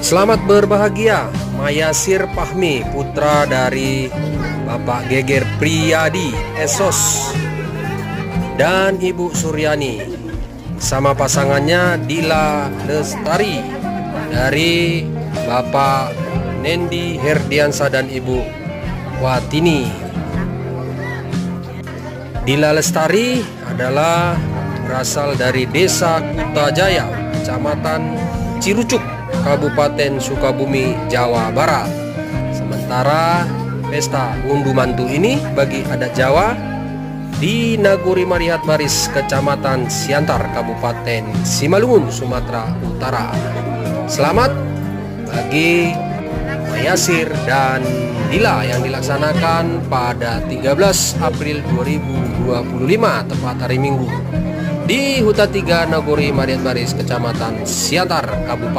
Selamat berbahagia Mayasir Pahmi, putra dari Bapak Geger Priyadi Esos dan Ibu Suryani, sama pasangannya Dila Lestari dari Bapak Nendi Herdiansa dan Ibu Watini. Dila Lestari adalah berasal dari Desa Kutajaya, Kecamatan Cirucuk, Kabupaten Sukabumi, Jawa Barat. Sementara pesta unduh mantu ini bagi adat Jawa di Nagori Marihat Baris, Kecamatan Siantar, Kabupaten Simalungun, Sumatera Utara. Selamat bagi Mayasir dan Dila yang dilaksanakan pada 13 April 2025, tepat hari Minggu, di Huta 3 Nagori Marihat Baris, Kecamatan Siantar, Kabupaten